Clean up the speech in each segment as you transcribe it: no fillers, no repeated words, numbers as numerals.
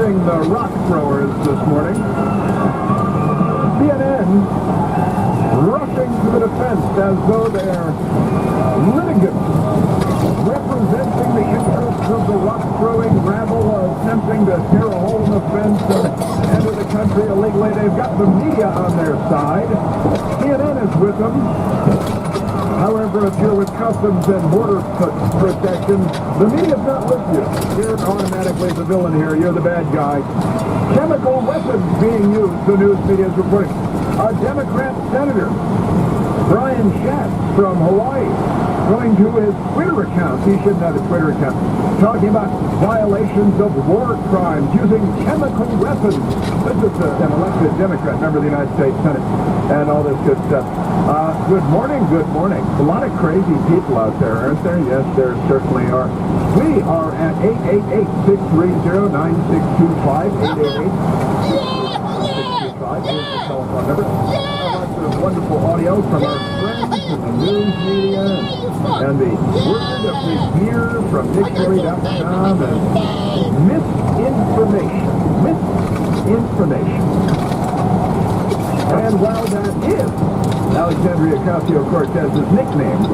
addressing the rock throwers this morning. CNN rushing to the defense as though they're litigants representing the interests of the rock-throwing rabble attempting to tear a hole in the fence and enter the country illegally. They've got the media on their side. CNN is with them. However, if you're with Customs and Border Protection, the media's not with you. You're automatically the villain here. You're the bad guy. Chemical weapons being used, the news media is reporting. A Democrat senator, Brian Schatz from Hawaii, going to his Twitter account. He shouldn't have a Twitter account. Talking about violations of war crimes using chemical weapons. This is an elected Democrat, member of the United States Senate, and all this good stuff. Good morning, good morning. A lot of crazy people out there, aren't there? Yes, there certainly are. We are at 888-630-9625, 888-630-9625. Here's the telephone number. Lots of wonderful audio from our friends in the news media and the word of the year from dictionary.com and misinformation. And while that is Alexandria Ocasio-Cortez's nickname,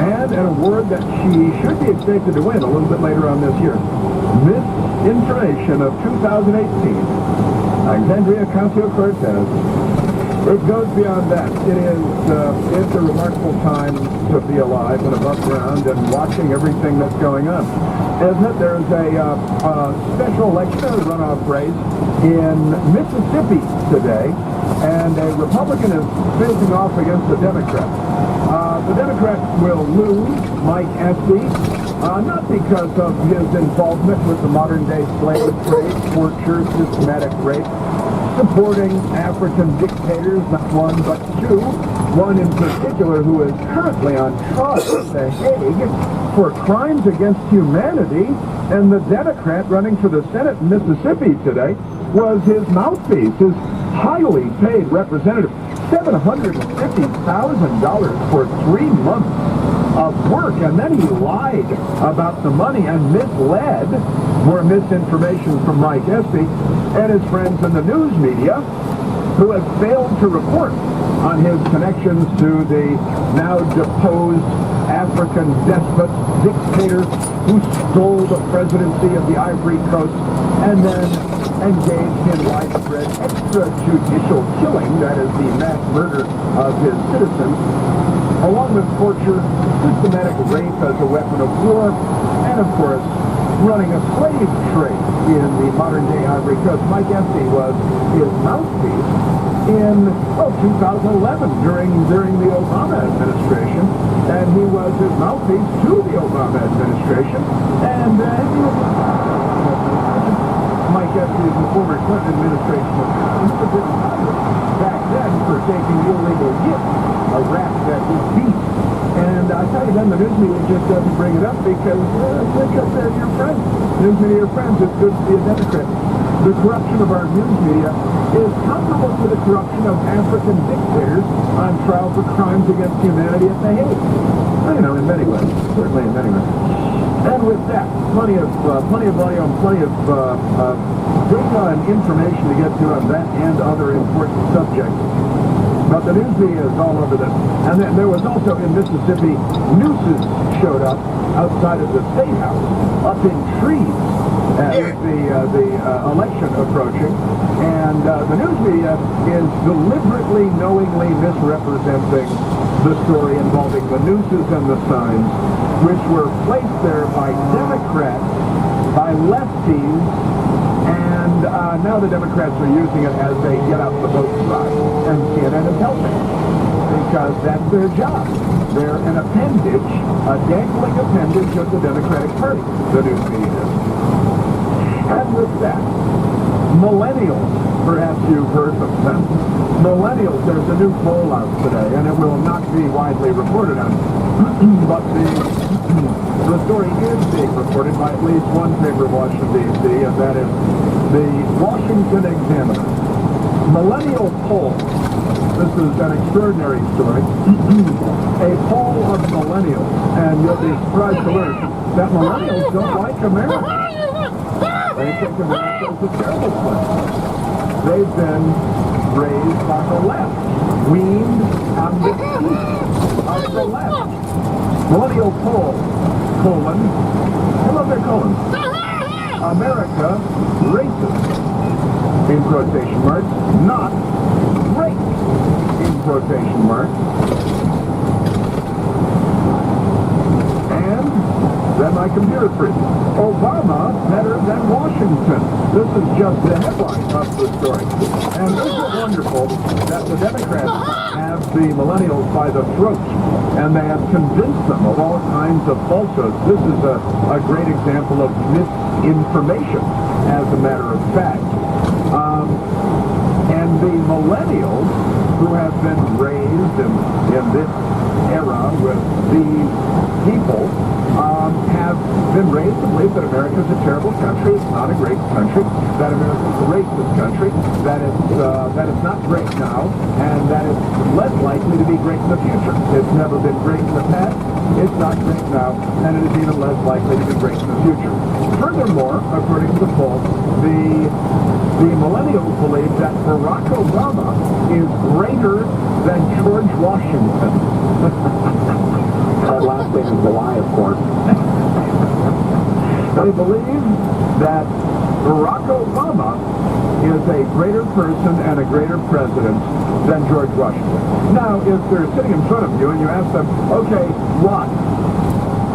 and an award that she should be expected to win a little bit later on this year, Misinformation of 2018, Alexandria Ocasio-Cortez. It goes beyond that. It's a remarkable time to be alive and above ground and watching everything that's going on. Isn't it? There's a special election, a runoff race in Mississippi today, and a Republican is facing off against a Democrat. The Democrat will lose, Mike Espy, not because of his involvement with the modern-day slave trade, torture, systematic rape, supporting African dictators, not one but two, one in particular who is currently on trial at The Hague for crimes against humanity, and the Democrat running for the Senate in Mississippi today was his mouthpiece, his highly paid representative, $750,000 for 3 months of work, and then he lied about the money and misled, more misinformation from Mike Espy and his friends in the news media, who have failed to report on his connections to the now deposed African despot dictator who stole the presidency of the Ivory Coast and then engaged in widespread extrajudicial killing, that is the mass murder of his citizens, along with torture, systematic rape as a weapon of war, and of course, running a slave trade in the modern-day Ivory Coast. Mike Espy was his mouthpiece in 2011 during the Obama administration, and he was his mouthpiece to the Obama administration, and Mike Espy is the former Clinton administration back then for taking illegal gifts, a rap that he beat. And I tell you then, the news media just doesn't bring it up because they're your friends. News media are friends. It's good to be a Democrat. The corruption of our news media is comparable to the corruption of African dictators on trial for crimes against humanity at The Hague. Well, you know, in many ways, certainly in many ways. And with that, plenty of audio and plenty of data and information to get to on that and other important subjects. But the news media is all over this. And then there was also in Mississippi, nooses showed up outside of the State House, up in trees, with the election approaching. And the news media is deliberately, knowingly misrepresenting the story involving the nooses and the signs, which were placed there by Democrats, by lefties, and now the Democrats are using it as a get-out-the-vote side. And CNN is helping, because that's their job. They're an appendage, a dangling appendage of the Democratic Party, the news media is. And with that, millennials, perhaps you've heard of them. Millennials, there's a new poll out today, and it will not be widely reported on. But the story is being reported by at least one paper of Washington, D.C., and that is the Washington Examiner. Millennial poll. This is an extraordinary story. A poll of millennials, and you'll be surprised to learn that millennials don't like America. They think America is a terrible place. They've been raised by the left, weaned on the teeth of the left. Millennial poll, colon, I love their colon. America racist, in quotation marks, not rape, in quotation marks. And then my computer freeze. Obama better than Washington. This is just the headline of the story. And isn't it wonderful that the Democrats have the millennials by the throat, and they have convinced them of all kinds of falsehoods. This is a great example of misinformation, as a matter of fact. And the millennials, who have been raised in this era with these people, have been raised to believe that America is a terrible country, it's not a great country, that America is a racist country, that it's not great now, and that it's less likely to be great in the future. It's never been great in the past, it's not great now, and it is even less likely to be great in the future. Furthermore, according to the poll, the millennials believe that Barack Obama is greater than George Washington. Our last name is the lie, of course. They believe that Barack Obama is a greater person and a greater president than George Washington. Now, if they're sitting in front of you and you ask them, okay, why?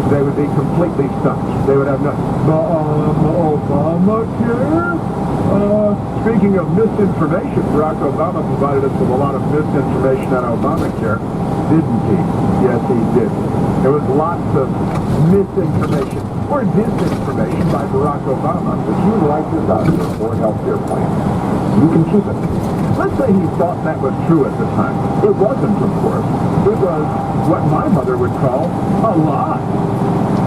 They would be completely stumped. They would have no Obamacare? Speaking of misinformation, Barack Obama provided us with a lot of misinformation on Obamacare, didn't he? Yes, he did. There was lots of misinformation or disinformation by Barack Obama. If you like this out or health care plan, you can keep it. Let's say he thought that was true at the time. It wasn't, of course. It was what my mother would call a lie.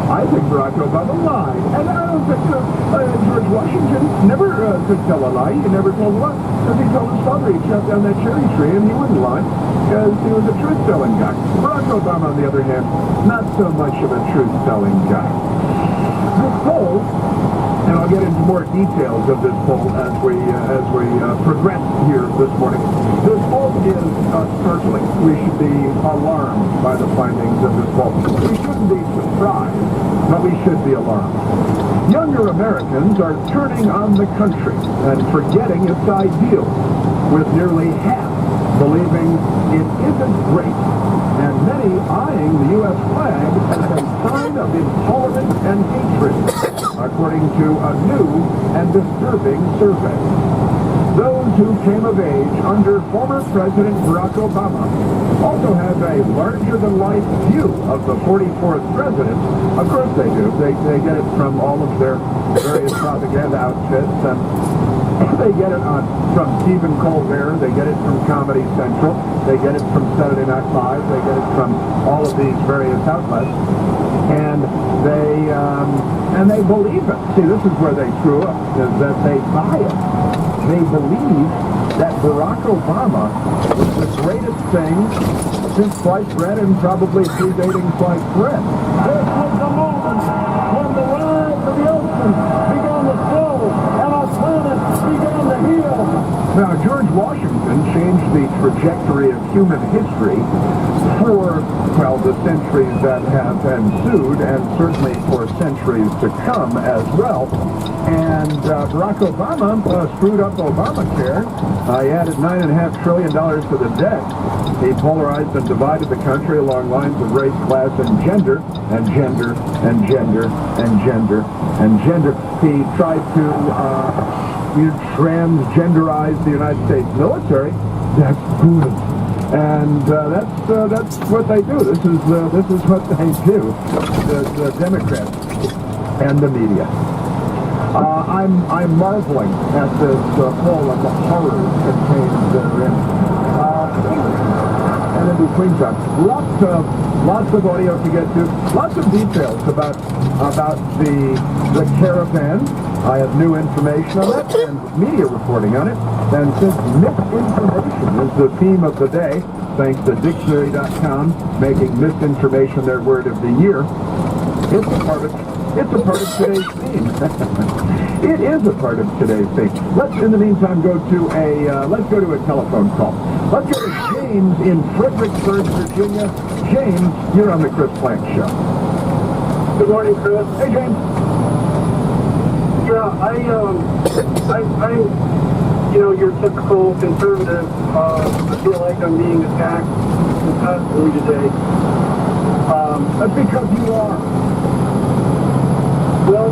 I think Barack Obama lied. And I don't think George Washington never could tell a lie. He never told a lie. Because he told his father he chopped down that cherry tree and he wouldn't lie because he was a truth-telling guy. Barack Obama, on the other hand, not so much of a truth-telling guy. This poll, and I'll get into more details of this poll as we progress here this morning. This poll is startling. We should be alarmed by the findings of this poll. We shouldn't be surprised, but we should be alarmed. Younger Americans are turning on the country and forgetting its ideals, with nearly half believing it isn't great, and many eyeing the U.S. flag as a sign of intolerance and hatred, according to a new and disturbing survey. Those who came of age under former President Barack Obama also have a larger-than-life view of the 44th president. Of course they do. They get it from all of their various propaganda outfits, and they get it from Stephen Colbert, they get it from Comedy Central, they get it from Saturday Night Live, they get it from all of these various outlets, and they believe it. See, this is where they screw up, is that they buy it. They believe that Barack Obama is the greatest thing since sliced bread and probably predating sliced bread. This was the moment when the rise of the ocean began to flow and our planet began to heal. Now, George Washington changed the trajectory of human history for, well, the centuries that have ensued, and certainly for centuries to come as well. And Barack Obama screwed up Obamacare. He added $9.5 trillion to the debt. He polarized and divided the country along lines of race, class, and gender, and gender, and gender, and gender, and gender. He tried to transgenderize the United States military. That's good. And that's what they do. This is what they do. The Democrats and the media. I'm marveling at this poll and the horrors contained therein. And in between time, lots of audio to get to, lots of details about the caravan. I have new information on it and media reporting on it. And since misinformation is the theme of the day, thanks to dictionary.com making misinformation their word of the year, it's a part of It's a part of today's theme. It is a part of today's theme. Let's, in the meantime, go to a telephone call. Let's go to James in Fredericksburg, Virginia. James, you're on the Chris Plank Show. Good morning, Chris. Hey, James. Yeah, I'm your typical conservative. I feel like I'm being attacked constantly today. That's because you are. Well,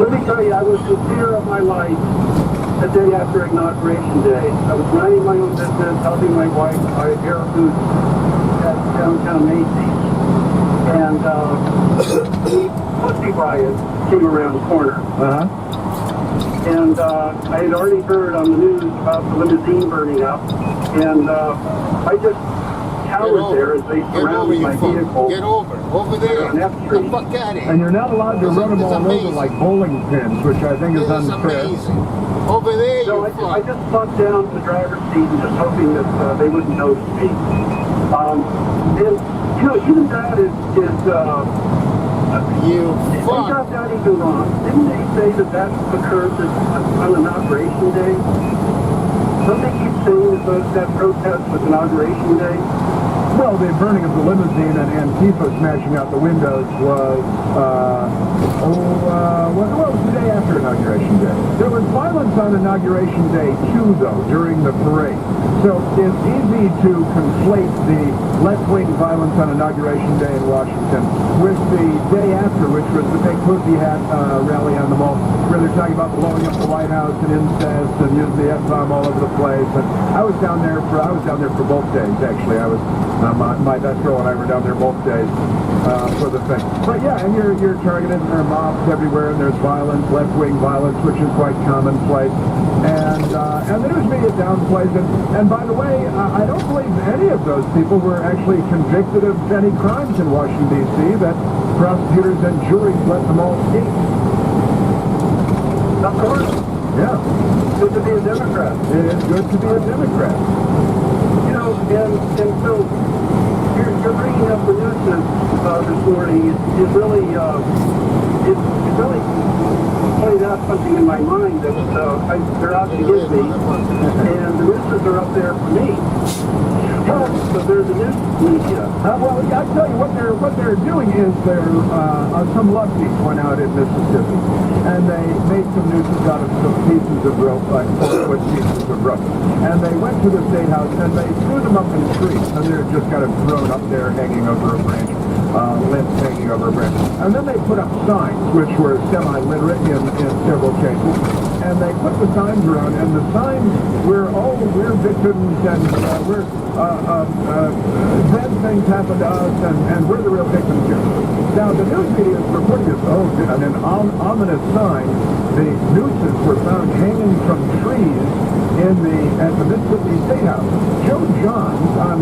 let me tell you, I was the fear of my life the day after Inauguration Day. I was minding my own business, helping my wife buy air food at downtown Macy's. And the Pussy Riot came around the corner. Uh-huh. And I had already heard on the news about the limousine burning up. And I just cowered there as they surrounded my vehicle. Get over there. On F Street. The fuck out of here. And you're not allowed to run them all over like bowling pins, which I think is unfair. Amazing. Over there, So I just sat down in the driver's seat and just hoping that they wouldn't notice me. And even that is you they fuck. got that even wrong. Didn't they say that occurs on Inauguration Day? Don't they keep saying that protest was Inauguration Day? Well, the burning of the limousine and Antifa smashing out the windows was, what was the day after Inauguration Day? There was violence on Inauguration Day, too, though, during the parade. So it's easy to conflate the left-wing violence on Inauguration Day in Washington with the day after, which was the big pussy hat rally on the Mall, where they're talking about blowing up the White House and incest and using the F-bomb all over the place. And I was down there for both days, actually. I was my best girl and I were down there both days for the thing. But yeah, and you're targeted. There are mobs everywhere, and there's violence, left-wing violence, which is quite commonplace. And the news media downplays it. And by the way, I don't believe any of those people were actually convicted of any crimes in Washington, D.C. that prosecutors and juries let them all escape. Of course. Yeah. Good to be a Democrat. It is good to be a Democrat. And so you're bringing up the nuisance this morning. It really played out something in my mind that they're out to get me, and the nooses are up there for me. So there's a nuisance media. Well, I tell you what they're doing is some lefties went out in Mississippi and they made some nooses out of some pieces of rope, like 4-foot pieces of rope, and they went to the State House and they threw them up in trees, and they're just kind of thrown up there, hanging over a branch, limbs hanging over a branch, and then they put up signs which were semi-literate in several cases. And they put the signs around, and the signs were, we're victims, and bad things happen to us, and we're the real victims here. Now, the news media is reporting this, and an ominous sign, the nooses were found hanging from trees at the Mississippi State House. Joe Johns on